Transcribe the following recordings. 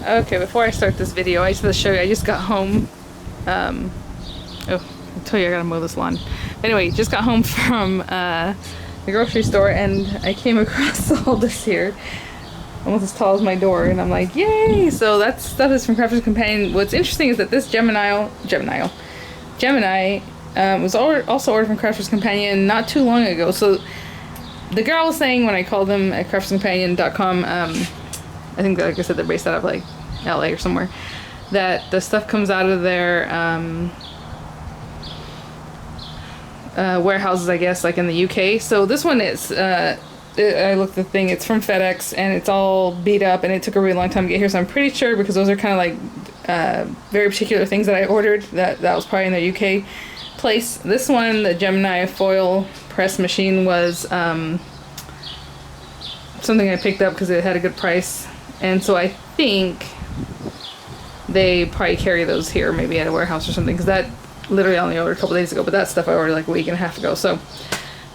Okay, before I start this video, I just want to show you, I just got home. Oh, I told you I gotta mow this lawn. Anyway, just got home from the grocery store and I came across all this here. Almost as tall as my door, and I'm like, yay! So that stuff is from Crafter's Companion. What's interesting is that this Gemini was also ordered from Crafter's Companion not too long ago. So the girl was saying when I called them at crafterscompanion.com, I think that, like I said, they're based out of like LA or somewhere, that the stuff comes out of their warehouses, I guess, like in the UK. So this one is, I looked at the thing, it's from FedEx and it's all beat up and it took a really long time to get here. So I'm pretty sure, because those are kind of like very particular things that I ordered, that was probably in the UK place. This one, the Gemini foil press machine, was something I picked up because it had a good price. And so I think they probably carry those here, maybe at a warehouse or something, because that literally only ordered a couple days ago, but that stuff I ordered like a week and a half ago. So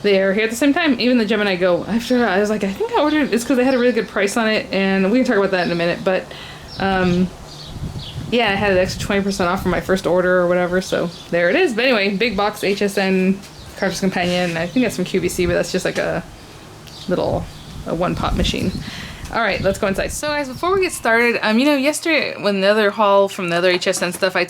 they're here at the same time. Even the Gemini Go, after I was like, I think I ordered, it's because they had a really good price on it, and we can talk about that in a minute, but yeah, I had an extra 20% off for my first order or whatever, so there it is. But anyway, big box HSN Crafter's Companion. I think that's from QVC, but that's just like a little one-pot machine. All right, let's go inside. So guys, before we get started, you know, yesterday when the other haul from the other HSN stuff, I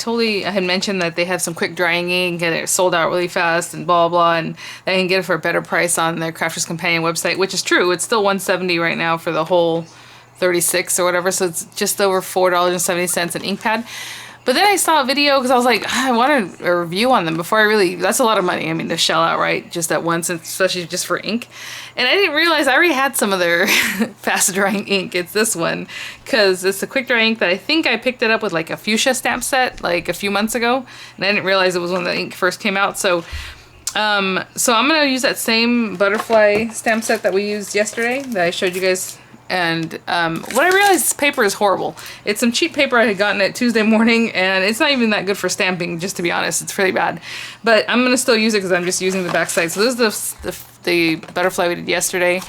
had mentioned that they have some quick drying ink and it sold out really fast and blah, blah, and they can get it for a better price on their Crafter's Companion website, which is true. It's still $170 right now for the whole 36 or whatever, so it's just over $4.70 an ink pad. But then I saw a video because I was like, I wanted a review on them before I really, that's a lot of money, I mean, to shell out, right, just at once, especially just for ink. And I didn't realize I already had some of their fast drying ink. It's this one, because it's a quick dry ink that I think I picked it up with like a fuchsia stamp set like a few months ago, and I didn't realize it was when the ink first came out. So I'm gonna use that same butterfly stamp set that we used yesterday that I showed you guys. And what I realized, this paper is horrible. It's some cheap paper I had gotten at Tuesday morning, and it's not even that good for stamping, just to be honest. It's really bad. But I'm going to still use it because I'm just using the backside. So this is the butterfly we did yesterday.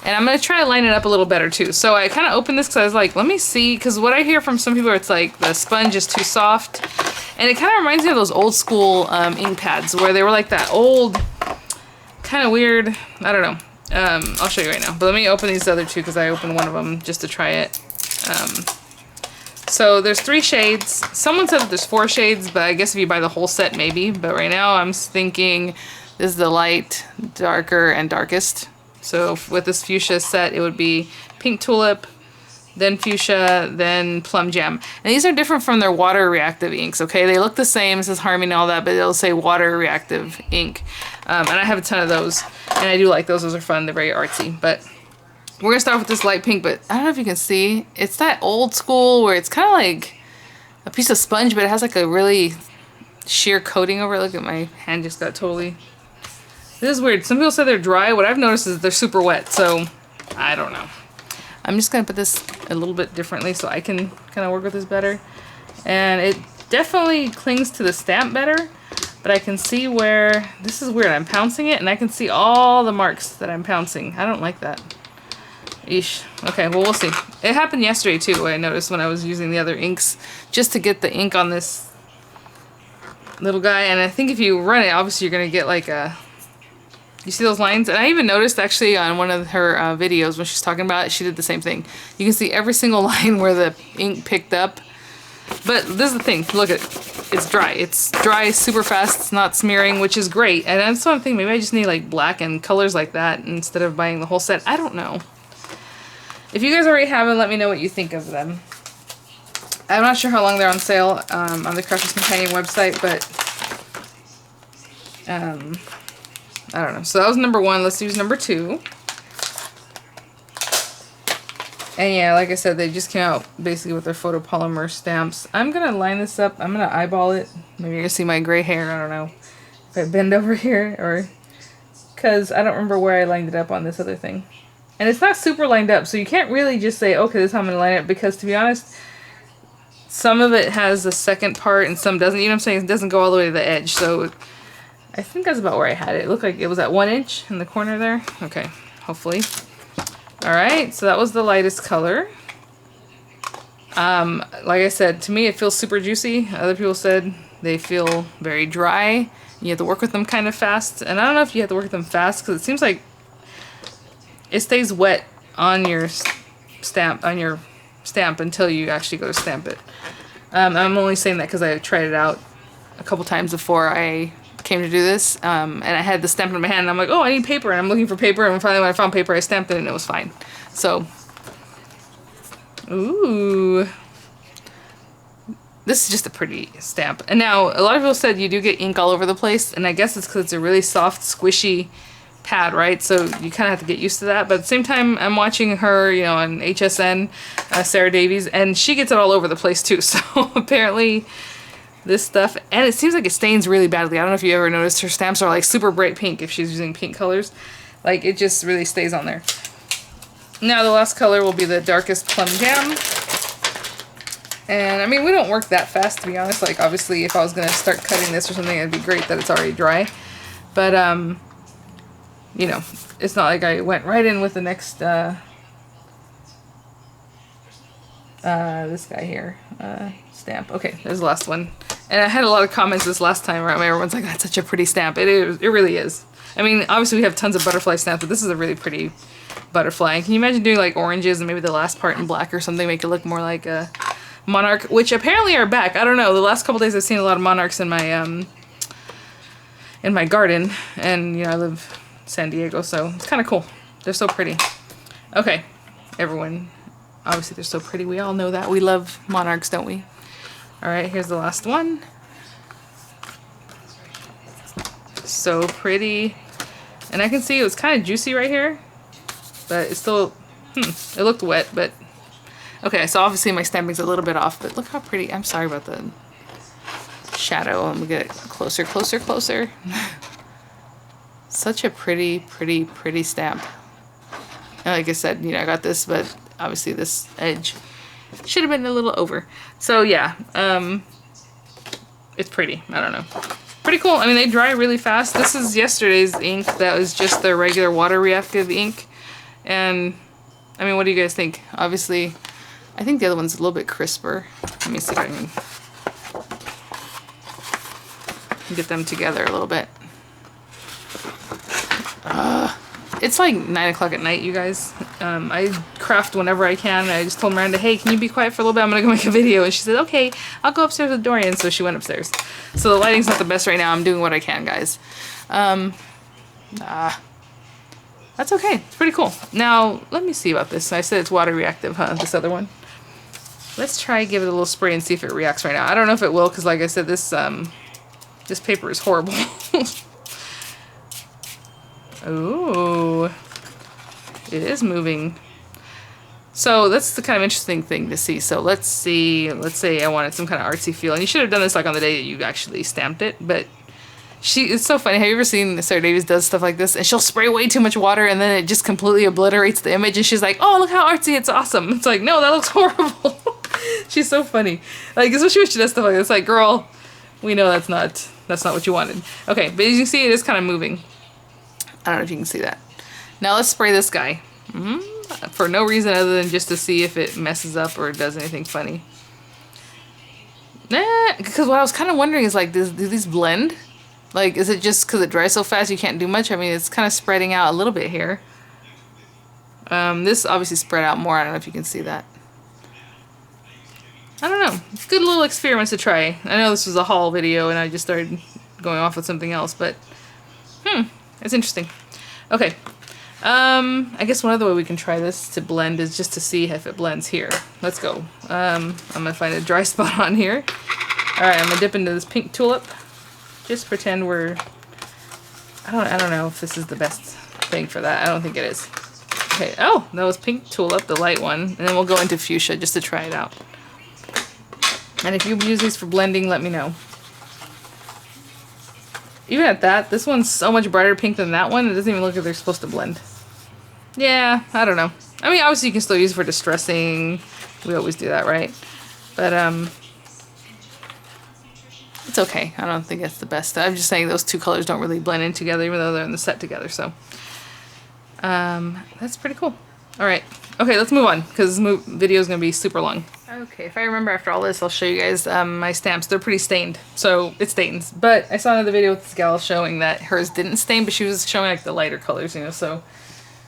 And I'm going to try to line it up a little better too. So I kind of opened this because I was like, let me see. Because what I hear from some people, it's like the sponge is too soft. And it kind of reminds me of those old school ink pads where they were like that old, kind of weird, I don't know. I'll show you right now, but let me open these other two because I opened one of them just to try it. So there's 3 shades. Someone said that there's 4 shades, but I guess if you buy the whole set, maybe. But right now I'm thinking this is the light, darker, and darkest. So with this fuchsia set, it would be pink tulip, then fuchsia, then plum jam. And these are different from their water reactive inks, okay? They look the same, it says Harmony and all that, but it'll say water reactive ink. And I have a ton of those, and I do like those. Those are fun. They're very artsy. But we're going to start with this light pink, but I don't know if you can see. It's that old school where it's kind of like a piece of sponge, but it has like a really sheer coating over it. Look at my hand just got totally... This is weird. Some people say they're dry. What I've noticed is they're super wet, so I don't know. I'm just going to put this a little bit differently so I can kind of work with this better. And it definitely clings to the stamp better. But I can see where, this is weird, I'm pouncing it and I can see all the marks that I'm pouncing. I don't like that. Eesh. Okay, well, we'll see. It happened yesterday too, I noticed when I was using the other inks just to get the ink on this little guy. And I think if you run it, obviously you're going to get like a, you see those lines? And I even noticed actually on one of her videos when she's talking about it, she did the same thing. You can see every single line where the ink picked up. But this is the thing, look at it, it's dry. It's dry super fast, it's not smearing, which is great. And that's one thing, maybe I just need like black and colors like that instead of buying the whole set. I don't know. If you guys already have them, let me know what you think of them. I'm not sure how long they're on sale on the Crafter's Companion website, but I don't know. So that was number 1, let's use number 2. And yeah, like I said, they just came out basically with their photopolymer stamps. I'm going to line this up. I'm going to eyeball it. Maybe you're going to see my gray hair. I don't know if I bend over here or... Because I don't remember where I lined it up on this other thing. And it's not super lined up, so you can't really just say, okay, this is how I'm going to line it. Because to be honest, some of it has a second part and some doesn't. You know what I'm saying? It doesn't go all the way to the edge. So I think that's about where I had it. It looked like it was at 1 inch in the corner there. Okay, hopefully. Alright, so that was the lightest color. Like I said, to me it feels super juicy. Other people said they feel very dry. You have to work with them kind of fast. And I don't know if you have to work with them fast because it seems like it stays wet on your stamp until you actually go to stamp it. I'm only saying that because I tried it out a couple times before I came to do this. And I had the stamp in my hand and I'm like, oh, I need paper. And I'm looking for paper. And finally when I found paper, I stamped it and it was fine. So, ooh. This is just a pretty stamp. And now, a lot of people said you do get ink all over the place, and I guess it's because it's a really soft, squishy pad, right? So you kind of have to get used to that. But at the same time, I'm watching her, you know, on HSN, Sarah Davies, and she gets it all over the place too. So apparently this stuff, and it seems like it stains really badly. I don't know if you ever noticed her stamps are like super bright pink if she's using pink colors. Like, it just really stays on there. Now the last color will be the darkest plum jam. And I mean, we don't work that fast, to be honest. Like, obviously, if I was going to start cutting this or something, it'd be great that it's already dry. But, you know, it's not like I went right in with the next, this guy here, stamp. Okay, there's the last one. And I had a lot of comments this last time around. Everyone's like, that's such a pretty stamp. It really is. I mean, obviously, we have tons of butterfly stamps, but this is a really pretty butterfly. And can you imagine doing, like, oranges and maybe the last part in black or something, make it look more like a monarch, which apparently are back. I don't know. The last couple days I've seen a lot of monarchs in my garden, and you know I live in San Diego, so it's kind of cool. They're so pretty. Okay, everyone. Obviously they're so pretty. We all know that. We love monarchs, don't we? All right, here's the last one. So pretty, and I can see it was kind of juicy right here, but it's still. It looked wet, but. Okay, so obviously my stamping's a little bit off, but look how pretty. I'm sorry about the shadow. I'm gonna get it closer, closer, closer. Such a pretty, pretty, pretty stamp. And like I said, you know, I got this, but obviously this edge should have been a little over. So yeah, it's pretty. I don't know. Pretty cool. I mean, they dry really fast. This is yesterday's ink. That was just the regular water reactive ink. And I mean, what do you guys think? Obviously, I think the other one's a little bit crisper. Let me see if I can get them together a little bit. It's like 9 o'clock at night, you guys. I craft whenever I can. I just told Miranda, hey, can you be quiet for a little bit? I'm gonna go make a video. And she said, okay, I'll go upstairs with Dorian. So she went upstairs. So the lighting's not the best right now. I'm doing what I can, guys. That's okay. It's pretty cool. Now, let me see about this. I said it's water reactive, huh? This other one. Let's try give it a little spray and see if it reacts right now. I don't know if it will, because like I said, this paper is horrible. Ooh. It is moving. So that's the kind of interesting thing to see. So let's see. Let's say I wanted some kind of artsy feel. And you should have done this like on the day that you actually stamped it. But it's so funny. Have you ever seen Sarah Davies does stuff like this? And she'll spray way too much water and then it just completely obliterates the image. And she's like, oh, look how artsy. It's awesome. It's like, no, that looks horrible. She's so funny. Like, especially when she does stuff like this. It's like, girl, we know that's not what you wanted. Okay, but as you can see, it is kind of moving. I don't know if you can see that. Now let's spray this guy. For no reason other than just to see if it messes up or does anything funny. Because what I was kind of wondering is like, do these blend? Like, is it just because it dries so fast you can't do much? I mean, it's kind of spreading out a little bit here. This obviously spread out more. I don't know if you can see that. I don't know. It's good little experiments to try. I know this was a haul video and I just started going off with something else, but it's interesting. Okay. I guess one other way we can try this to blend is just to see if it blends here. Let's go. I'm gonna find a dry spot on here. Alright, I'm gonna dip into this pink tulip. Just pretend we're... I don't know if this is the best thing for that. I don't think it is. Okay, oh, that was pink tulip, the light one. And then we'll go into fuchsia just to try it out. And if you use these for blending, let me know. Even at that, this one's so much brighter pink than that one, it doesn't even look like they're supposed to blend. Yeah, I don't know. I mean, obviously you can still use it for distressing. We always do that, right? But, it's okay. I don't think that's the best. I'm just saying those two colors don't really blend in together, even though they're in the set together, so. That's pretty cool. Alright. Okay, let's move on, because this video is going to be super long. Okay, if I remember after all this, I'll show you guys my stamps. They're pretty stained, so it stains. But I saw another video with this gal showing that hers didn't stain, but she was showing like the lighter colors, you know, so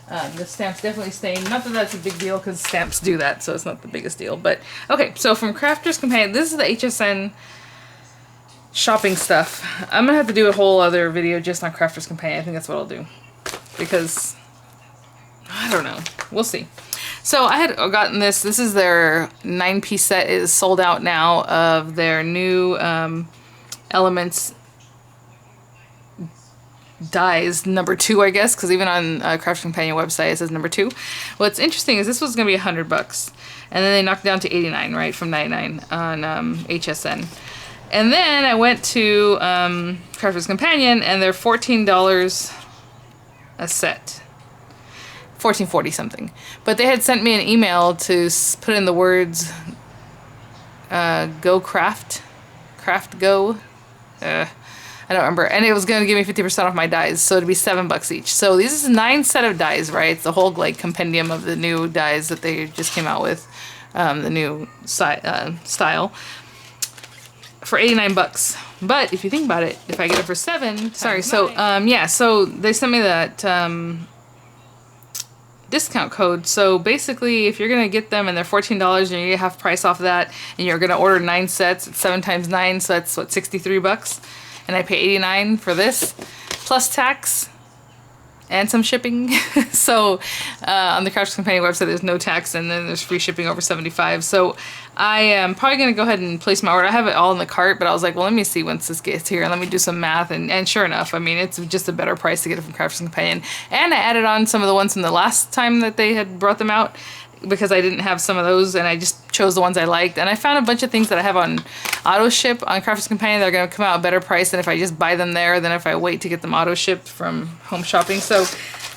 the stamps definitely stain. Not that that's a big deal because stamps do that, so it's not the biggest deal. But okay, so from Crafter's Companion, this is the HSN shopping stuff. I'm gonna have to do a whole other video just on Crafter's Companion. I think that's what I'll do because I don't know. We'll see. So I had gotten this. This is their 9-piece set. It is sold out now of their new Elements dies #2, I guess, because even on Crafter's Companion website it says #2. What's interesting is this was gonna be $100, and then they knocked it down to 89, right, from 99 on HSN. And then I went to Crafter's Companion, and they're $14 a set. $14.40 something. But they had sent me an email to put in the words go craft go. I don't remember. And it was going to give me 50% off my dies, so it'd be $7 each. So this is 9 set of dies, right? It's the whole like compendium of the new dies that they just came out with, the new style, for $89. But if you think about it, if I get it for 7, sorry. So yeah, so they sent me that discount code. So basically, if you're gonna get them and they're $14 and you have price off that, and you're gonna order 9 sets, it's 7 times 9, so that's what, $63, and I pay $89 for this plus tax and some shipping. So on the Crafter's Companion website there's no tax, and then there's free shipping over $75. So I am probably gonna go ahead and place my order. I have it all in the cart, but I was like, well, let me see once this gets here and let me do some math, and sure enough, I mean, it's just a better price to get it from Crafter's Companion. And I added on some of the ones from the last time that they had brought them out, because I didn't have some of those, and I just chose the ones I liked. And I found a bunch of things that I have on auto ship on Crafter's Companion that are going to come out a better price than if I just buy them there, than if I wait to get them auto shipped from home shopping. So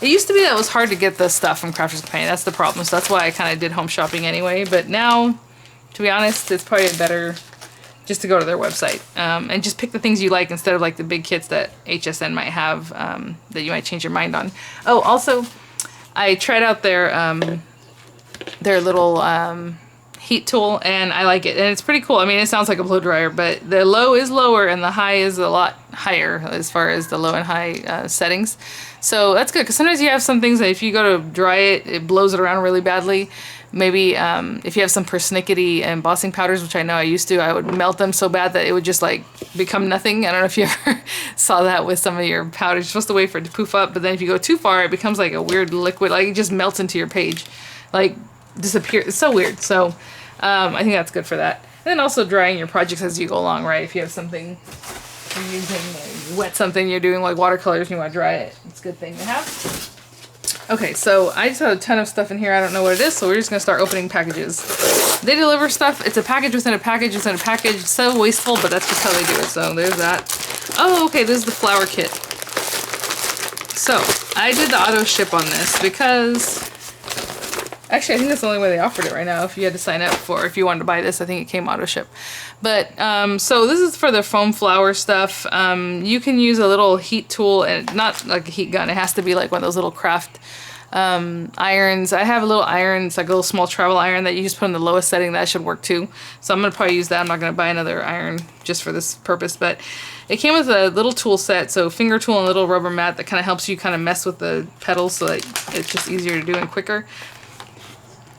it used to be that it was hard to get the stuff from Crafter's Companion. That's the problem. So that's why I kind of did home shopping anyway. But now, to be honest, it's probably better just to go to their website and just pick the things you like instead of like the big kits that HSN might have that you might change your mind on. Oh, also, I tried out their little heat tool, and I like it, and it's pretty cool. I mean, it sounds like a blow dryer, but the low is lower and the high is a lot higher as far as the low and high settings. So that's good, because sometimes you have some things that if you go to dry it, it blows it around really badly. Maybe if you have some persnickety embossing powders, which I know I used to, I would melt them so bad that it would just like become nothing. I don't know if you ever saw that with some of your powders. You're supposed to wait for it to poof up, but then if you go too far, it becomes like a weird liquid, like it just melts into your page, like disappear. It's so weird. So I think that's good for that. And then also drying your projects as you go along, right? If you have something you're using, like wet something you're doing like watercolors and you want to dry it, it's a good thing to have. Okay, so I just have a ton of stuff in here. I don't know what it is, so we're just gonna start opening packages. They deliver stuff. It's a package within a package within a package. It's so wasteful, but that's just how they do it. So there's that. Oh, okay, this is the flower kit. So I did the auto ship on this because actually I think that's the only way they offered it right now. If you had to sign up for, if you wanted to buy this, I think it came auto ship. But so this is for the foam flower stuff. You can use a little heat tool, and not like a heat gun. It has to be like one of those little craft irons. I have a little iron. It's like a little small travel iron that you just put in the lowest setting. That should work too. So I'm gonna probably use that. I'm not gonna buy another iron just for this purpose. But it came with a little tool set, so finger tool and a little rubber mat that kind of helps you kind of mess with the petals so that it's just easier to do and quicker.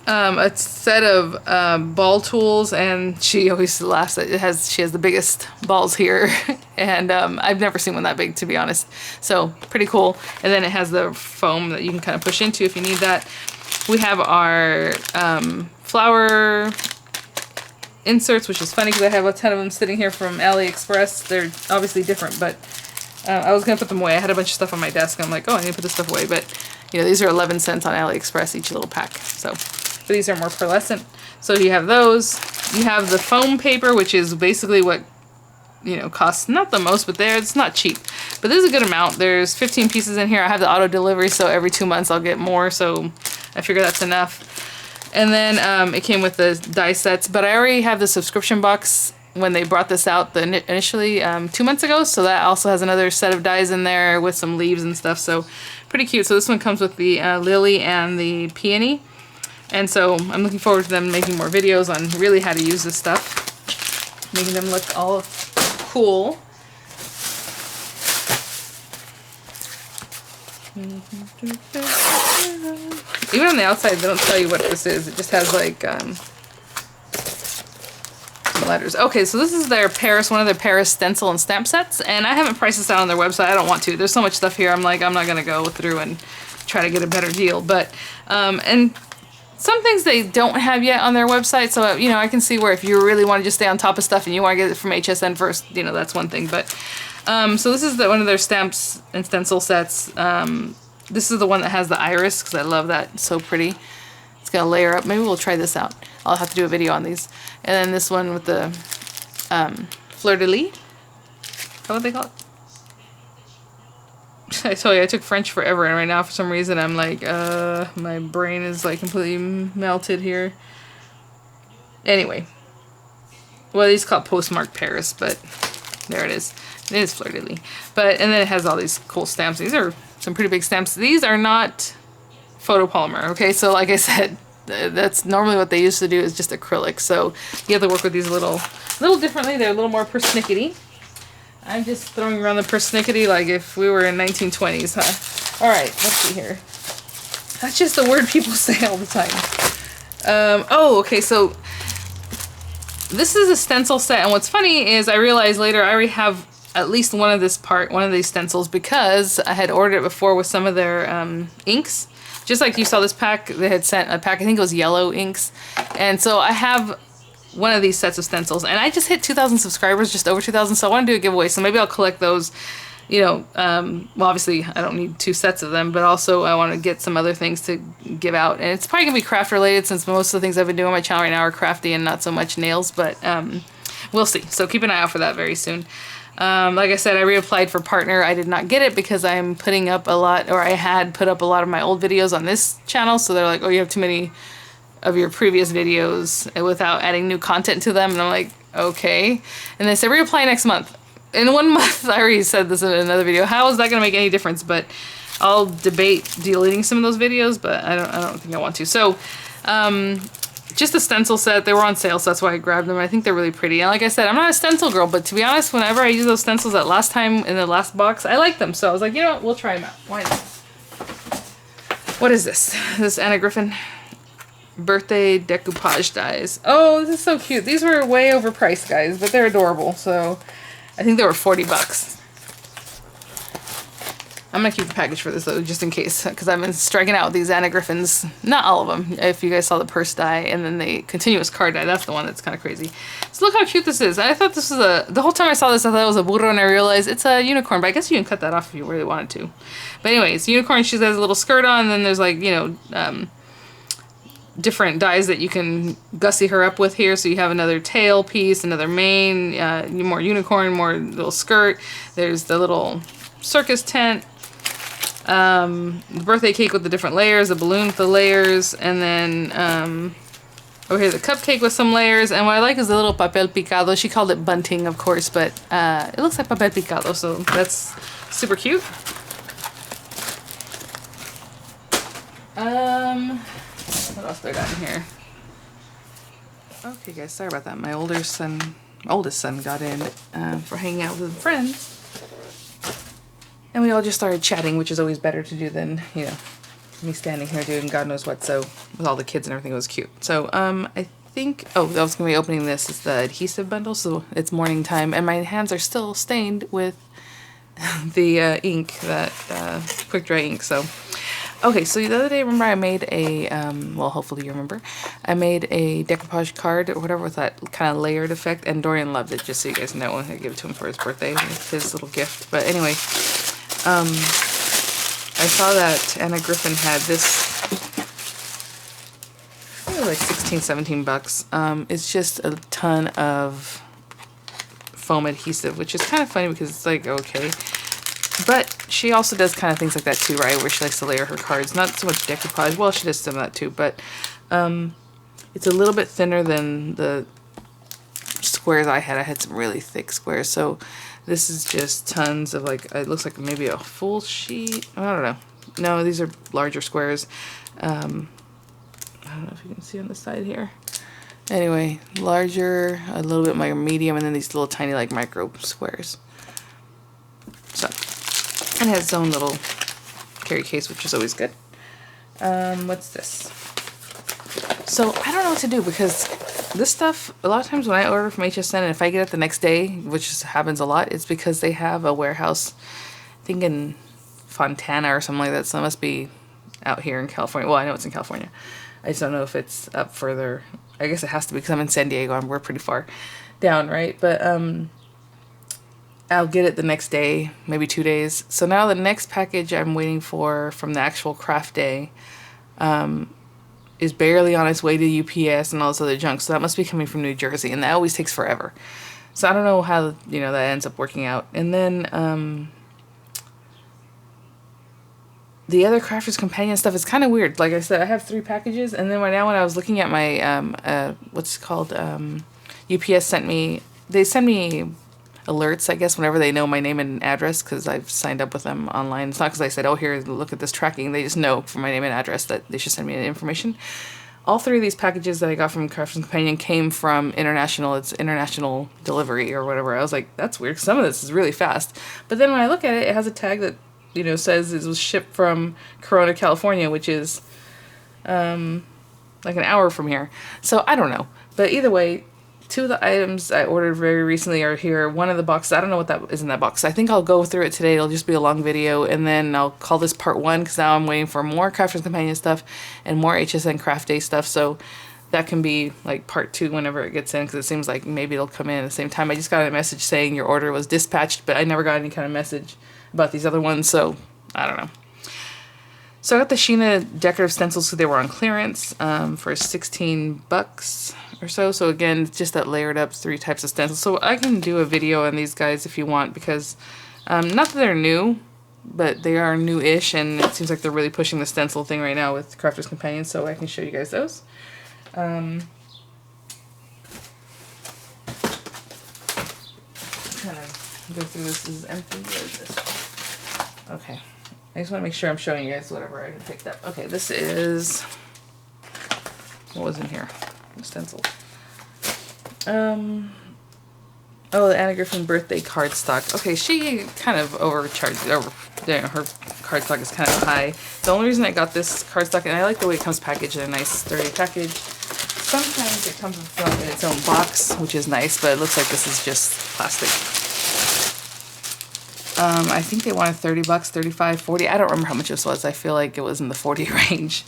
A set of ball tools, and she always laughs that she has the biggest balls here, and I've never seen one that big, to be honest. So pretty cool. And then it has the foam that you can kind of push into if you need that. We have our flower inserts, which is funny because I have a ton of them sitting here from AliExpress. They're obviously different, but I was gonna put them away. I had a bunch of stuff on my desk. I'm like, oh, I need to put this stuff away, but you know, these are 11 cents on AliExpress, each little pack. So. But these are more pearlescent. So you have those. You have the foam paper, which is basically what, you know, costs not the most, but it's not cheap. But there's a good amount. There's 15 pieces in here. I have the auto delivery, so every 2 months I'll get more. So I figure that's enough. And then it came with the die sets, but I already have the subscription box when they brought this out initially 2 months ago. So that also has another set of dies in there with some leaves and stuff. So pretty cute. So this one comes with the lily and the peony. And so I'm looking forward to them making more videos on really how to use this stuff, making them look all cool. Even on the outside, they don't tell you what this is. It just has like some letters. Okay, so this is their Paris, one of their Paris stencil and stamp sets, and I haven't priced this out on their website. I don't want to. There's so much stuff here. I'm like, I'm not gonna go through and try to get a better deal. But and some things they don't have yet on their website, so you know, I can see where if you really want to just stay on top of stuff and you want to get it from HSN first, you know, that's one thing. But so this is one of their stamps and stencil sets. This is the one that has the iris, because I love that. It's so pretty. It's gonna layer up. Maybe we'll try this out. I'll have to do a video on these. And then this one with the fleur-de-lis. Is that what they call it? I told you I took French forever, and right now for some reason I'm like, my brain is like completely melted here. Anyway. Well, these called Postmark Paris, but there it is. It is fleur-de-lis. But, and then it has all these cool stamps. These are some pretty big stamps. These are not photopolymer, okay? So like I said, that's normally what they used to do is just acrylic. So you have to work with these a little differently. They're a little more persnickety. I'm just throwing around the persnickety like if we were in 1920s, huh? All right, let's see here. That's just the word people say all the time. Oh, okay, so this is a stencil set, and what's funny is I realized later I already have at least one of these stencils, because I had ordered it before with some of their inks. Just like you saw this pack, they had sent a pack, I think it was yellow inks. And so I have one of these sets of stencils, and I just hit 2,000 subscribers, just over 2,000, so I want to do a giveaway. So maybe I'll collect those, you know, well, obviously I don't need 2 sets of them, but also I want to get some other things to give out. And it's probably going to be craft related, since most of the things I've been doing on my channel right now are crafty and not so much nails, but we'll see. So keep an eye out for that very soon. Like I said, I reapplied for partner. I did not get it because I'm putting up a lot, or I had put up a lot of my old videos on this channel, so they're like, oh, you have too many of your previous videos without adding new content to them. And I'm like, okay. And they said reapply next month. In 1 month, I already said this in another video, how is that going to make any difference? But I'll debate deleting some of those videos, but I don't think I want to. So just a stencil set. They were on sale, so that's why I grabbed them. I think they're really pretty. And like I said, I'm not a stencil girl, but to be honest, whenever I use those stencils that last time in the last box, I like them. So I was like, you know what, we'll try them out. Why not? What is this? This Anna Griffin birthday decoupage dies. Oh, this is so cute. These were way overpriced, guys, but they're adorable. So I think they were 40 bucks. I'm gonna keep the package for this though, just in case, because I've been striking out with these Anna Griffins. Not all of them. If you guys saw the purse die and then the continuous card die, that's the one that's kind of crazy. So look how cute this is. I thought this was the whole time I saw this, I thought it was a burro, and I realized it's a unicorn, but I guess you can cut that off if you really wanted to. But anyway, it's a unicorn. She has a little skirt on, and then there's like, you know, different dies that you can gussy her up with here. So you have another tail piece, another mane, more unicorn, more little skirt. There's the little circus tent. The birthday cake with the different layers, the balloon with the layers, and then over here the cupcake with some layers. And what I like is the little papel picado. She called it bunting, of course, but it looks like papel picado, so that's super cute. What else do I got in here? Okay, guys, sorry about that. My oldest son got in for hanging out with friends. And we all just started chatting, which is always better to do than, you know, me standing here doing God knows what. So with all the kids and everything, it was cute. So I think, oh, I was going to be opening this. It's the adhesive bundle, so it's morning time. And my hands are still stained with the ink, that quick dry ink. So, okay, so the other day, remember I made a, well, hopefully you remember, I made a decoupage card or whatever with that kind of layered effect. And Dorian loved it, just so you guys know. I gave it to him for his birthday. It's his little gift. But anyway, I saw that Anna Griffin had this, probably like 16, 17 bucks. It's just a ton of foam adhesive, which is kind of funny because it's like, okay. But she also does kind of things like that too, right? Where she likes to layer her cards. Not so much decoupage. Well, she does some of that too, but it's a little bit thinner than the squares I had. I had some really thick squares. So this is just tons of like, it looks like maybe a full sheet. I don't know. No, these are larger squares. I don't know if you can see on the side here. Anyway, larger, a little bit more medium, and then these little tiny like micro squares. So, and it has its own little carry case, which is always good. What's this? So I don't know what to do, because this stuff, a lot of times when I order from HSN and if I get it the next day, which happens a lot, it's because they have a warehouse, I think in Fontana or something like that. So it must be out here in California. Well, I know it's in California. I just don't know if it's up further. I guess it has to be because I'm in San Diego and we're pretty far down, right? But I'll get it the next day, maybe 2 days. So now the next package I'm waiting for from the actual craft day is barely on its way to UPS and all this other junk. So that must be coming from New Jersey, and that always takes forever. So I don't know how, you know, that ends up working out. And then the other Crafter's Companion stuff is kind of weird. Like I said, I have 3 packages, and then right now when I was looking at my what's it called, UPS sent me, they send me alerts, I guess, whenever they know my name and address, because I've signed up with them online. It's not because I said, oh, here, look at this tracking. They just know from my name and address that they should send me the information. All 3 of these packages that I got from Crafter's Companion came from international. It's international delivery or whatever. I was like, that's weird. Some of this is really fast. But then when I look at it, it has a tag that, you know, says it was shipped from Corona, California, which is like an hour from here. So I don't know. But either way, 2 of the items I ordered very recently are here. One of the boxes, I don't know what that is in that box. I think I'll go through it today. It'll just be a long video, and then I'll call this part 1, because now I'm waiting for more Crafter's Companion stuff and more HSN Craft Day stuff. So that can be like part 2 whenever it gets in, because it seems like maybe it'll come in at the same time. I just got a message saying your order was dispatched, but I never got any kind of message about these other ones, so I don't know. So I got the Sheena decorative stencils, so they were on clearance for $16 or so. So again, it's just that layered up 3 types of stencils. So I can do a video on these guys if you want, because not that they're new, but they are new-ish, and it seems like they're really pushing the stencil thing right now with Crafter's Companion, so I can show you guys those. Kind of go through this. This is empty. Where is this? Okay. I just want to make sure I'm showing you guys whatever I picked up. Okay, this is, what was in here? The stencil. Oh, the Anna Griffin birthday cardstock. Okay, she kind of overcharged. Her cardstock is kind of high. The only reason I got this cardstock, and I like the way it comes packaged in a nice sturdy package. Sometimes it comes in its own box, which is nice, but it looks like this is just plastic. I think they wanted $30, $35, $40. I don't remember how much this was. I feel like it was in the 40 range.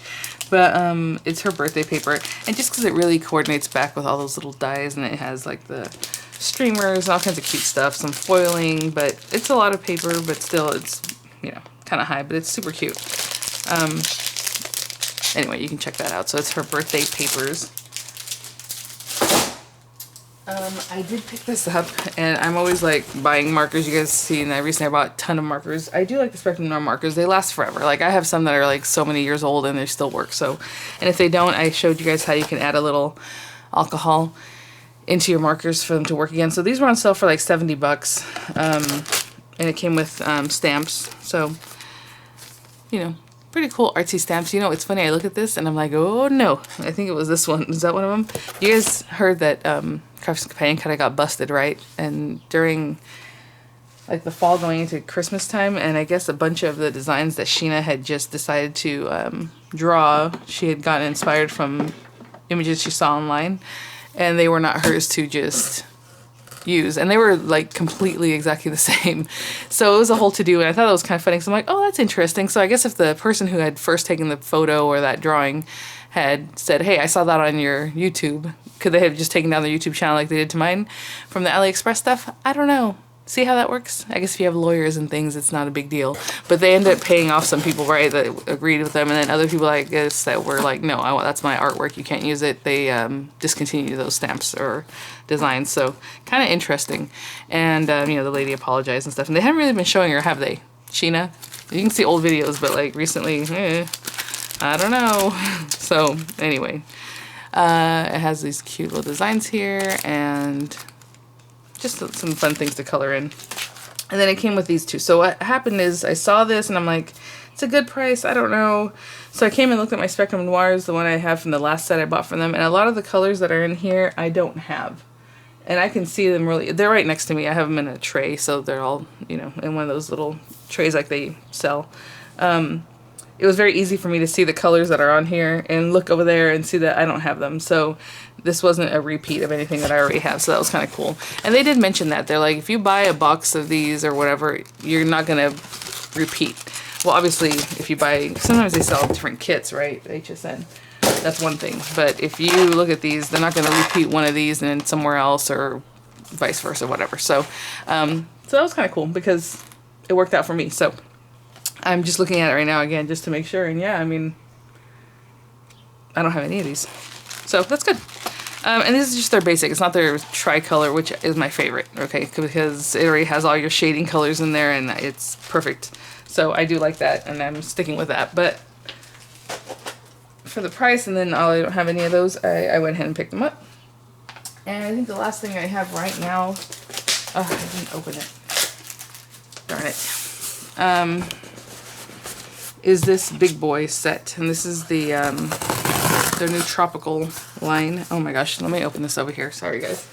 But it's her birthday paper. And just because it really coordinates back with all those little dies, and it has like the streamers and all kinds of cute stuff, some foiling, but it's a lot of paper, but still it's, you know, kind of high, but it's super cute. Anyway, you can check that out. So it's her birthday papers. I did pick this up, and I'm always like buying markers. You guys see, and I recently bought a ton of markers. I do like the Spectrum Norm markers. They last forever. Like, I have some that are like so many years old and they still work. So, and if they don't, I showed you guys how you can add a little alcohol into your markers for them to work again. So these were on sale for like $70, and it came with stamps. So, you know, pretty cool artsy stamps. You know, it's funny, I look at this and I'm like, oh no, I think it was this one. Is that one of them? You guys heard that Crafter's Companion kind of got busted, right? And during like the fall going into Christmas time, and I guess a bunch of the designs that Sheena had just decided to draw, she had gotten inspired from images she saw online, and they were not hers to just use, and they were like completely exactly the same. So it was a whole to-do, and I thought it was kind of funny, because I'm like, oh, that's interesting. So I guess if the person who had first taken the photo or that drawing had said, hey, I saw that on your YouTube, could they have just taken down their YouTube channel like they did to mine from the AliExpress stuff? I don't know. See how that works? I guess if you have lawyers and things, it's not a big deal. But they ended up paying off some people, right, that agreed with them, and then other people, I guess, that were like, no, that's my artwork, you can't use it. They discontinued those stamps or designs, so kind of interesting. And, you know, the lady apologized and stuff, and they haven't really been showing her, have they? Sheena? You can see old videos, but like recently, I don't know. So, anyway, it has these cute little designs here, and just some fun things to color in. And then it came with these two. So what happened is I saw this and I'm like, it's a good price. I don't know. So I came and looked at my Spectrum Noirs, the one I have from the last set I bought from them, and a lot of the colors that are in here I don't have. And I can see them really, they're right next to me. I have them in a tray, so they're all, you know, in one of those little trays like they sell. It was very easy for me to see the colors that are on here and look over there and see that I don't have them. So this wasn't a repeat of anything that I already have, so that was kind of cool. And they did mention that. They're like, if you buy a box of these or whatever, you're not going to repeat. Well, obviously, if you buy, sometimes they sell different kits, right? HSN. That's one thing. But if you look at these, they're not going to repeat one of these and then somewhere else or vice versa, whatever. So, so that was kind of cool because it worked out for me. So I'm just looking at it right now again just to make sure. And yeah, I mean, I don't have any of these. So that's good. And this is just their basic. It's not their tricolor, which is my favorite, okay? Because it already has all your shading colors in there and it's perfect. So I do like that and I'm sticking with that. But for the price, and then I don't have any of those, I went ahead and picked them up. And I think the last thing I have right now, oh, I didn't open it. Darn it. Is this big boy set. And this is the their new tropical line. Oh my gosh, let me open this over here. Sorry guys.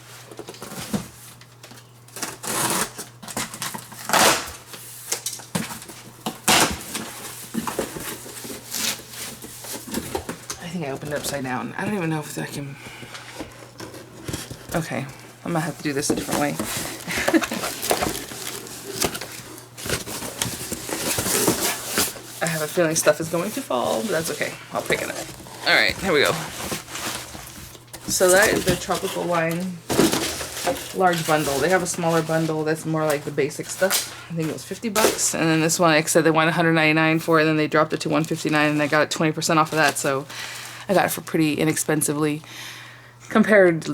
I think I opened it upside down. I don't even know if I can. Okay, I'm gonna have to do this a different way. I have a feeling stuff is going to fall, but that's okay. I'll pick it up. Alright, here we go. So that is the tropical line large bundle. They have a smaller bundle that's more like the basic stuff. I think it was 50 bucks. And then this one, like I said, they wanted 199 for it, and then they dropped it to 159, and I got it 20% off of that. So I got it for pretty inexpensively compared,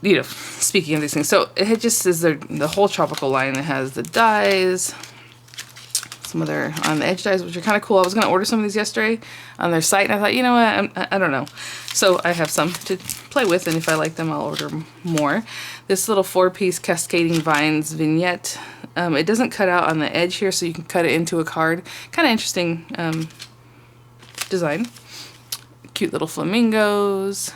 you know, speaking of these things. So it just is the whole tropical line. It has the dies, some other on the edge dies, which are kind of cool. I was going to order some of these yesterday on their site, and I thought, you know what, I don't know. So I have some to play with, and if I like them, I'll order more. This little 4-piece cascading vines vignette. It doesn't cut out on the edge here, so you can cut it into a card. Kind of interesting design. Cute little flamingos.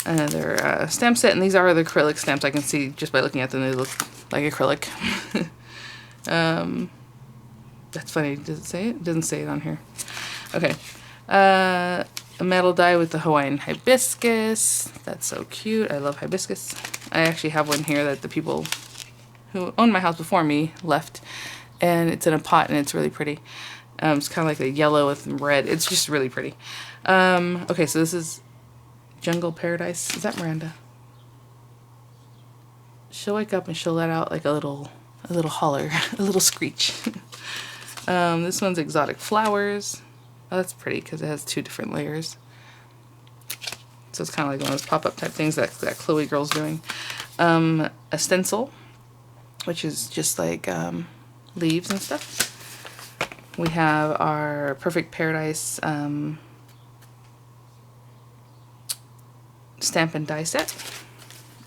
Another stamp set, and these are the acrylic stamps. I can see just by looking at them, they look like acrylic. That's funny. Does it say it? It doesn't say it on here. Okay. A metal die with the Hawaiian hibiscus. That's so cute. I love hibiscus. I actually have one here that the people who owned my house before me left, and it's in a pot and it's really pretty. It's kind of like a yellow with red. It's just really pretty. Okay, so this is Jungle Paradise. Is that Miranda? She'll wake up and she'll let out like a little holler, a little screech. This one's Exotic Flowers. Oh, that's pretty because it has 2 different layers. So it's kind of like one of those pop-up type things that Chloe girl's doing. A stencil, which is just like leaves and stuff. We have our Perfect Paradise stamp and die set.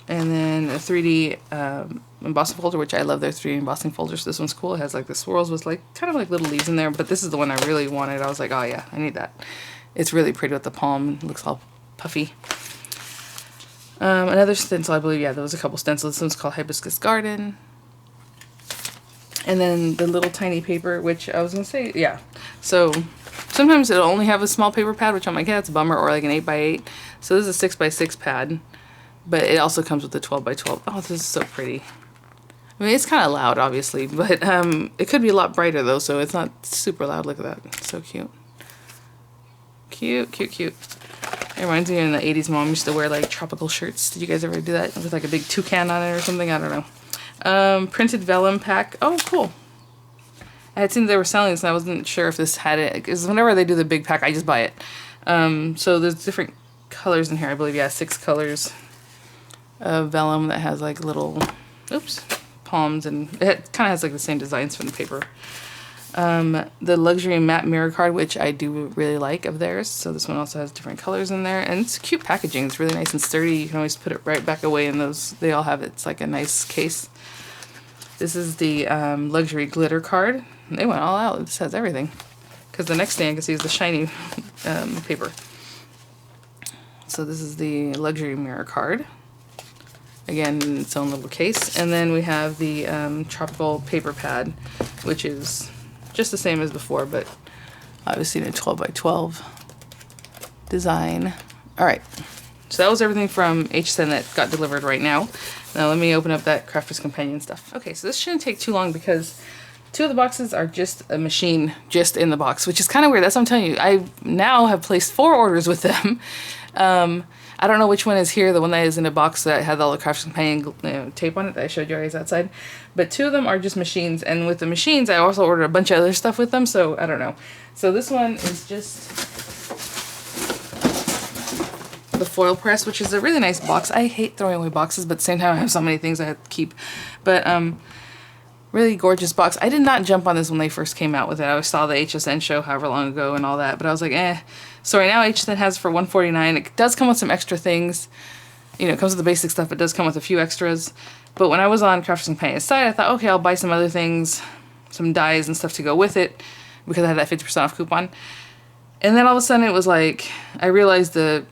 And then a 3D embossing folder, which I love their 3D embossing folders. This one's cool. It has like the swirls with like kind of like little leaves in there, but this is the one I really wanted. I was like, oh yeah, I need that. It's really pretty with the palm. It looks all puffy. Another stencil, I believe, yeah, there was a couple stencils. This one's called Hibiscus Garden. And then the little tiny paper, which I was going to say, yeah. So sometimes it'll only have a small paper pad, which I'm like, yeah, it's a bummer, or like an 8x8. So this is a 6x6 pad. But it also comes with a 12x12. Oh, this is so pretty. I mean, it's kind of loud, obviously, but it could be a lot brighter, though, so it's not super loud. Look at that. It's so cute. Cute, cute, cute. It reminds me in the 80s, Mom used to wear, like, tropical shirts. Did you guys ever do that? With, like, a big toucan on it or something? I don't know. Printed vellum pack. Oh, cool. I had seen they were selling this, and I wasn't sure if this had it. Because whenever they do the big pack, I just buy it. So there's different colors in here. I believe, yeah, 6 colors of vellum that has like little, oops, palms, and it kind of has like the same designs from the paper. The luxury matte mirror card, which I do really like of theirs. So this one also has different colors in there, and it's cute packaging. It's really nice and sturdy. You can always put it right back away in those. They all have it. It's like a nice case. This is the luxury glitter card. They went all out. This has everything. Because the next thing I can see is the shiny paper. So this is the luxury mirror card. Again, in its own little case. And then we have the tropical paper pad, which is just the same as before, but obviously in a 12 by 12 design. All right, so that was everything from HSN that got delivered right now. Now let me open up that Crafter's Companion stuff. Okay, so this shouldn't take too long because 2 of the boxes are just a machine just in the box, which is kind of weird. That's what I'm telling you. I now have placed 4 orders with them. I don't know which one is here, the one that is in a box that had all the Crafter's Companion tape on it that I showed you guys outside. But 2 of them are just machines, and with the machines I also ordered a bunch of other stuff with them, so I don't know. So this one is just the foil press, which is a really nice box. I hate throwing away boxes, but at the same time I have so many things I have to keep. But really gorgeous box. I did not jump on this when they first came out with it. I saw the HSN show however long ago and all that, but I was like, eh. So right now HSN has for $149. It does come with some extra things. You know, it comes with the basic stuff. It does come with a few extras. But when I was on Crafter's Companion's site, I thought, okay, I'll buy some other things, some dies and stuff to go with it, because I had that 50% off coupon. And then all of a sudden it was like, I realized the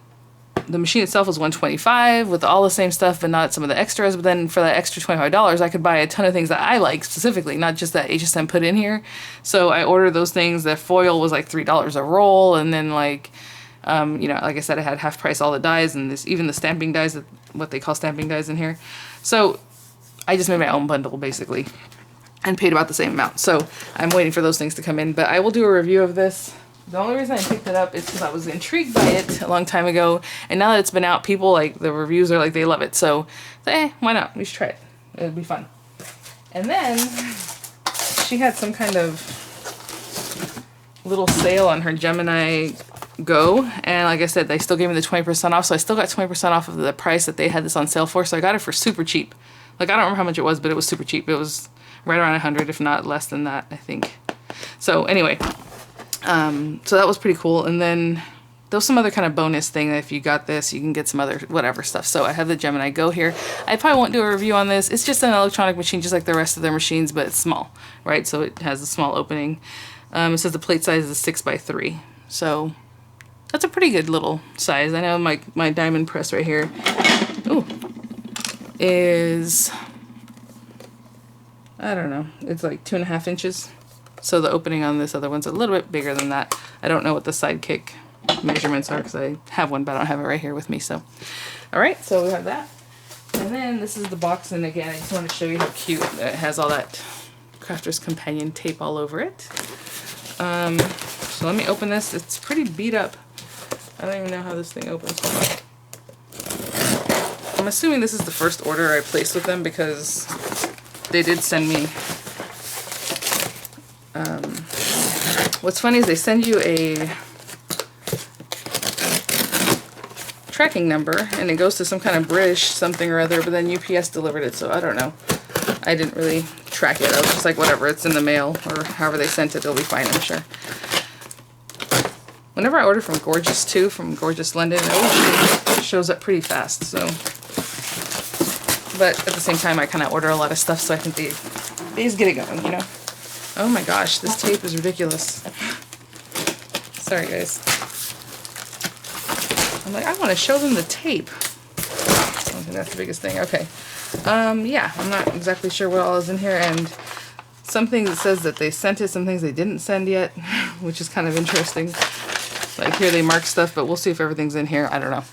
machine itself was $125 with all the same stuff but not some of the extras. But then for that extra $25 I could buy a ton of things that I like specifically, not just that HSN put in here. So I ordered those things. The foil was like $3 a roll, and then like you know, like I said, I had half price all the dies, and this, even the stamping dies, what they call stamping dies in here. So I just made my own bundle basically and paid about the same amount. So I'm waiting for those things to come in, but I will do a review of this. The only reason I picked it up is because I was intrigued by it a long time ago, and now that it's been out, people, like, the reviews are like, they love it. So, why not? We should try it. It'll be fun. And then she had some kind of little sale on her Gemini Go, and like I said, they still gave me the 20% off, so I still got 20% off of the price that they had this on sale for, so I got it for super cheap. Like, I don't remember how much it was, but it was super cheap. It was right around 100, if not less than that, I think. So, anyway. So that was pretty cool. And then there was some other kind of bonus thing that if you got this, you can get some other whatever stuff. So I have the Gemini Go here. I probably won't do a review on this. It's just an electronic machine, just like the rest of their machines, but it's small, right? So it has a small opening. It says the plate size is 6 by 3. So that's a pretty good little size. I know my diamond press right here, ooh, is, I don't know, it's like 2.5 inches. So the opening on this other one's a little bit bigger than that. I don't know what the sidekick measurements are because I have one, but I don't have it right here with me. So, all right, so we have that. And then this is the box, and again, I just want to show you how cute it has all that Crafter's Companion tape all over it. So let me open this. It's pretty beat up. I don't even know how this thing opens. I'm assuming this is the first order I placed with them because they did send me. What's funny is they send you a tracking number and it goes to some kind of British something or other, but then UPS delivered it, so I don't know. I didn't really track it. I was just like, whatever, it's in the mail, or however they sent it, it'll be fine, I'm sure. Whenever I order from Gorgeous too, from Gorgeous London, it always shows up pretty fast, so. But at the same time, I kind of order a lot of stuff, so I think they just get it going, you know? Oh my gosh, this tape is ridiculous. Sorry, guys. I'm like, I want to show them the tape. I don't think that's the biggest thing. Okay. Yeah, I'm not exactly sure what all is in here, and some things it says that they sent it, some things they didn't send yet, which is kind of interesting. Like here they mark stuff, but we'll see if everything's in here. I don't know.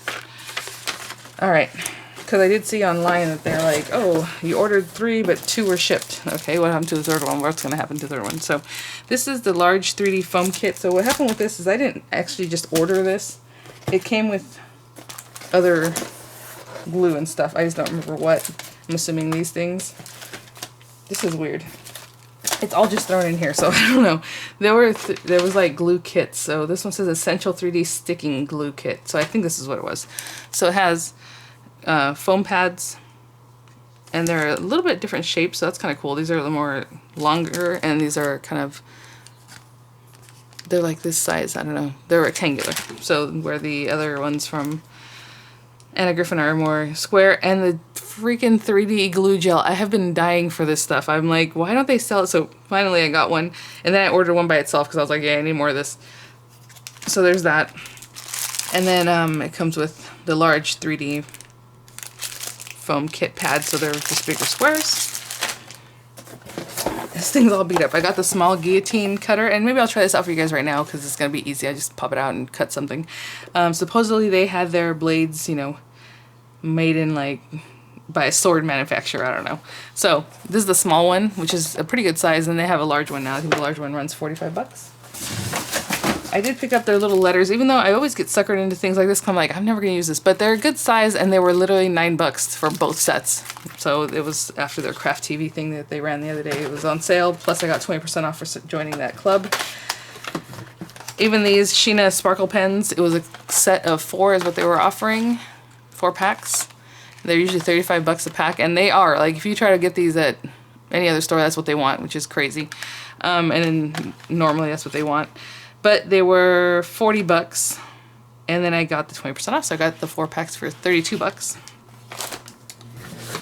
All right. Because I did see online that they're like, oh, you ordered 3, but 2 were shipped. Okay, what happened to the third one? What's going to happen to the third one? So this is the large 3D foam kit. So what happened with this is I didn't actually just order this. It came with other glue and stuff. I just don't remember what. I'm assuming these things. This is weird. It's all just thrown in here, so I don't know. There was like glue kits. So this one says Essential 3D Sticking Glue Kit. So I think this is what it was. So it has foam pads, and they're a little bit different shapes, so that's kind of cool. These are a little more longer, and these are kind of, they're like this size, I don't know, they're rectangular, so where the other ones from and a Griffin Armor square, and the freaking 3D glue gel. I have been dying for this stuff. I'm like, why don't they sell it? So finally I got one, and then I ordered one by itself because I was like, yeah, I need more of this. So there's that. And then it comes with the large 3D foam kit pads, so they're just bigger squares. This thing's all beat up. I got the small guillotine cutter, and maybe I'll try this out for you guys right now because it's going to be easy. I just pop it out and cut something. Supposedly they had their blades, you know, made in like by a sword manufacturer. I don't know. So this is the small one, which is a pretty good size, and they have a large one now. I think the large one runs 45 bucks. I did pick up their little letters, even though I always get suckered into things like this. I'm like, I'm never going to use this. But they're a good size, and they were literally $9 for both sets. So it was after their Craft TV thing that they ran the other day. It was on sale, plus I got 20% off for joining that club. Even these Sheena sparkle pens, it was a set of 4 is what they were offering. 4 packs. They're usually 35 bucks a pack, and they are. Like, if you try to get these at any other store, that's what they want, which is crazy. And then normally that's what they want. But they were 40 bucks, and then I got the 20% off, so I got the 4 packs for 32 bucks.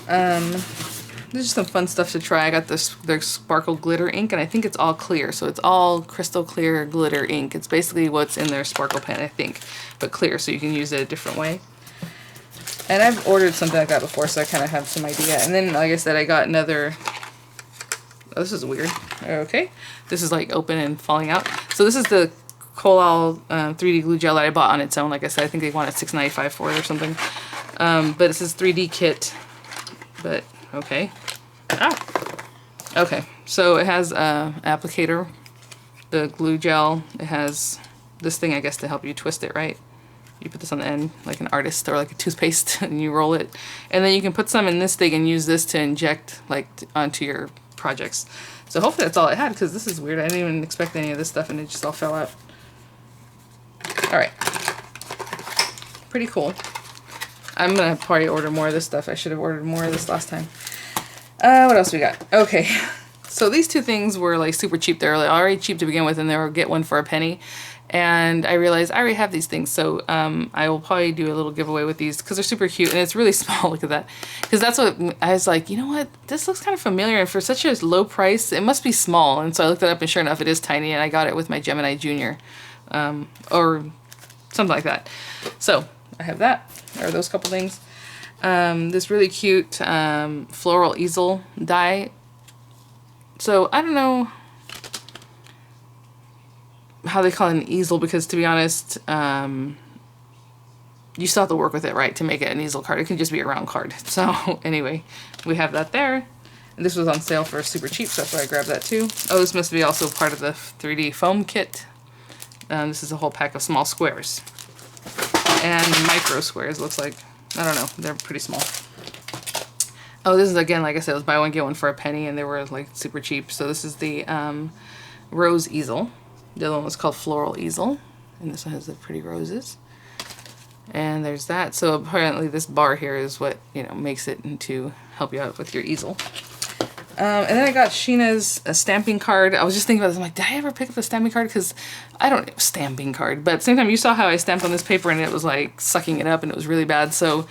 There's just some fun stuff to try. I got their sparkle glitter ink, and I think it's all clear, so it's all crystal clear glitter ink. It's basically what's in their sparkle pen, I think, but clear, so you can use it a different way. And I've ordered something like that before, so I kind of have some idea. And then, like I said, I got another... Oh, this is weird. Okay. This is like open and falling out. So this is the Collal 3D glue gel that I bought on its own. Like I said, I think they wanted $6.95 for it or something. But it's this 3D kit. But, okay. Ah. Okay. So it has an applicator, the glue gel. It has this thing, I guess, to help you twist it, right? You put this on the end like an artist or like a toothpaste, and you roll it. And then you can put some in this thing and use this to inject like onto your projects. So hopefully that's all I had, because this is weird. I didn't even expect any of this stuff, and it just all fell out. Alright. Pretty cool. I'm gonna probably order more of this stuff. I should have ordered more of this last time. What else we got? Okay. So these two things were like super cheap. They were like already cheap to begin with, and they were get one for a penny. And I realized I already have these things, so I will probably do a little giveaway with these because they're super cute, and it's really small. Look at that. Because that's what I was like, you know what? This looks kind of familiar, and for such a low price, it must be small. And so I looked it up, and sure enough, it is tiny, and I got it with my Gemini Junior, or something like that. So I have that, or those couple things. This really cute floral easel die. So I don't know how they call it an easel, because to be honest, you still have to work with it, right, to make it an easel card. It can just be a round card. So anyway, we have that there. And this was on sale for super cheap, so that's why I grabbed that too. Oh, this must be also part of the 3D foam kit. This is a whole pack of small squares. And micro squares, looks like. I don't know, they're pretty small. Oh, this is, again, like I said, it was buy one, get one for a penny, and they were like super cheap. So this is the rose easel. The other one was called Floral Easel, and this one has the pretty roses. And there's that. So apparently this bar here is what, you know, makes it to help you out with your easel. And then I got Sheena's stamping card. I was just thinking about this. I'm like, did I ever pick up a stamping card? Because I don't know, stamping card. But at the same time, you saw how I stamped on this paper, and it was like sucking it up, and it was really bad. So,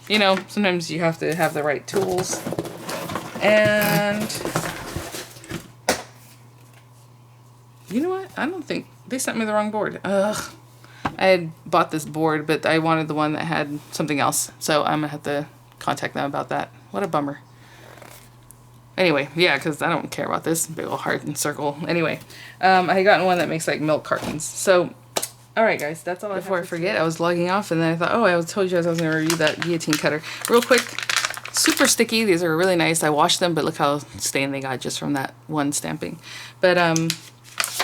you know, sometimes you have to have the right tools. And you know what? I don't think they sent me the wrong board. Ugh. I had bought this board, but I wanted the one that had something else. So I'm going to have to contact them about that. What a bummer. Anyway, yeah, because I don't care about this big old heart and circle. Anyway, I had gotten one that makes like milk cartons. So, alright guys, that's all. Before I forget, I was logging off, and then I thought, oh, I told you guys I was going to review that guillotine cutter. Real quick, super sticky. These are really nice. I washed them, but look how stained they got just from that one stamping. But,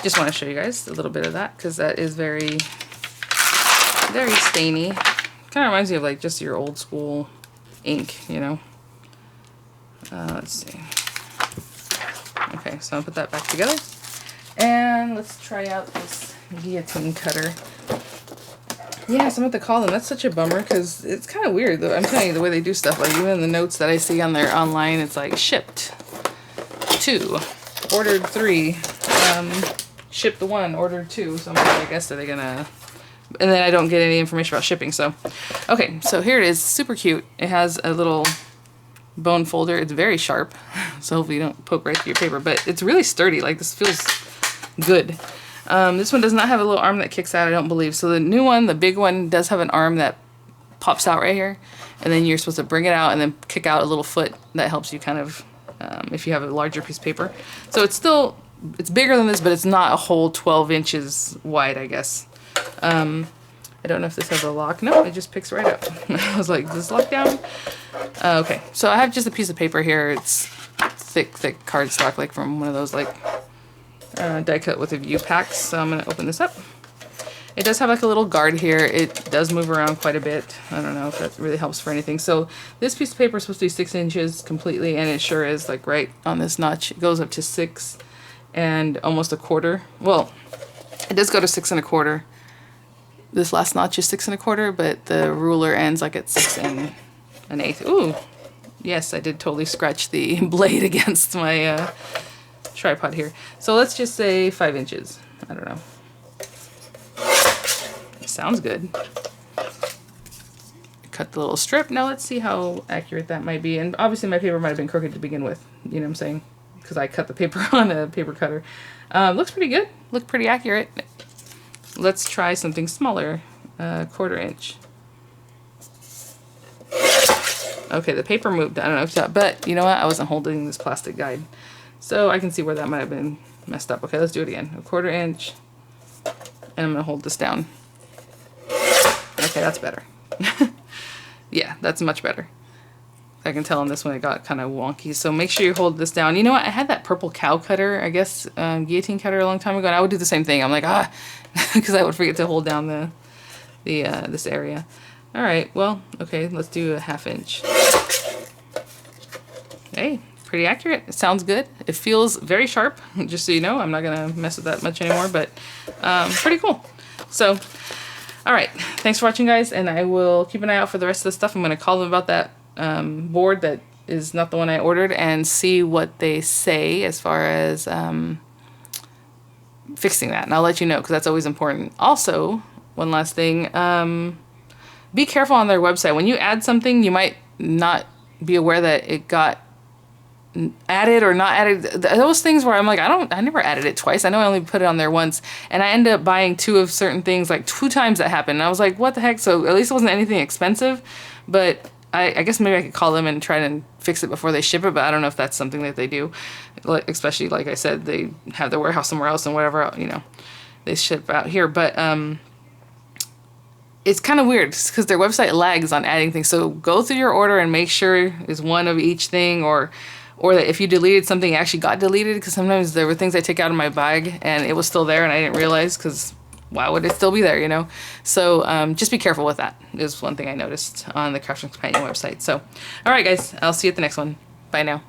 just want to show you guys a little bit of that, because that is very, very stainy. Kind of reminds me of like just your old school ink, you know. Let's see. Okay, so I'll put that back together. And let's try out this guillotine cutter. Yeah, so I'm going to call them. That's such a bummer, because it's kind of weird, though. I'm telling you, the way they do stuff. Like, even the notes that I see on their online, it's like, shipped 2, ordered 3, shipped 1, ordered 2. So I'm like, I guess, are they going to and then I don't get any information about shipping. So, okay, so here it is, super cute. It has a little bone folder. It's very sharp, so hopefully you don't poke right through your paper, but it's really sturdy. Like, this feels good. This one does not have a little arm that kicks out, I don't believe. So the new one, the big one, does have an arm that pops out right here, and then you're supposed to bring it out and then kick out a little foot that helps you kind of, if you have a larger piece of paper. So it's still, it's bigger than this, but it's not a whole 12 inches wide, I guess. I don't know if this has a lock. No, it just picks right up. I was like, does this lock down? Okay, so I have just a piece of paper here. It's thick cardstock, like from one of those like die cut with a view packs. So I'm gonna open this up. It does have like a little guard here. It does move around quite a bit. I don't know if that really helps for anything. So this piece of paper is supposed to be 6 inches completely, and it sure is, like right on this notch. It goes up to 6 and almost 1/4. Well, it does go to 6 1/4. This last notch is 6 1/4, but the ruler ends like at 6 1/8. Ooh, yes, I did totally scratch the blade against my tripod here. So let's just say 5 inches. I don't know. Sounds good. Cut the little strip. Now let's see how accurate that might be. And obviously my paper might have been crooked to begin with. You know what I'm saying? Because I cut the paper on a paper cutter. Looks pretty good. Looked pretty accurate. Let's try something smaller. 1/4 inch. Okay, the paper moved. I don't know if that, but you know what? I wasn't holding this plastic guide, so I can see where that might have been messed up. Okay, let's do it again. 1/4 inch, and I'm gonna hold this down. Okay, that's better. Yeah, that's much better. I can tell on this one it got kind of wonky, so make sure you hold this down. You know what? I had that purple cow cutter, I guess, guillotine cutter a long time ago, and I would do the same thing. I'm like, because I would forget to hold down this area. All right, well, okay, let's do a 1/2 inch. Hey, pretty accurate. It sounds good. It feels very sharp, just so you know. I'm not gonna mess with that much anymore, but pretty cool. So, all right, thanks for watching, guys, and I will keep an eye out for the rest of the stuff. I'm gonna call them about that board that is not the one I ordered and see what they say as far as fixing that, and I'll let you know, because that's always important. Also, one last thing, be careful on their website. When you add something, you might not be aware that it got added or not added. Those things where I'm like, I never added it twice. I know I only put it on there once, and I ended up buying 2 of certain things, like 2 times that happened. And I was like, what the heck? So at least it wasn't anything expensive, but I guess maybe I could call them and try to fix it before they ship it, but I don't know if that's something that they do. Especially, like I said, they have their warehouse somewhere else and whatever, you know, they ship out here. But it's kind of weird because their website lags on adding things. So go through your order and make sure it's one of each thing, or that if you deleted something, it actually got deleted, because sometimes there were things I took out of my bag and it was still there and I didn't realize, because why would it still be there, you know? So just be careful with that is one thing I noticed on the Craftsman's Companion website. So, all right, guys, I'll see you at the next one. Bye now.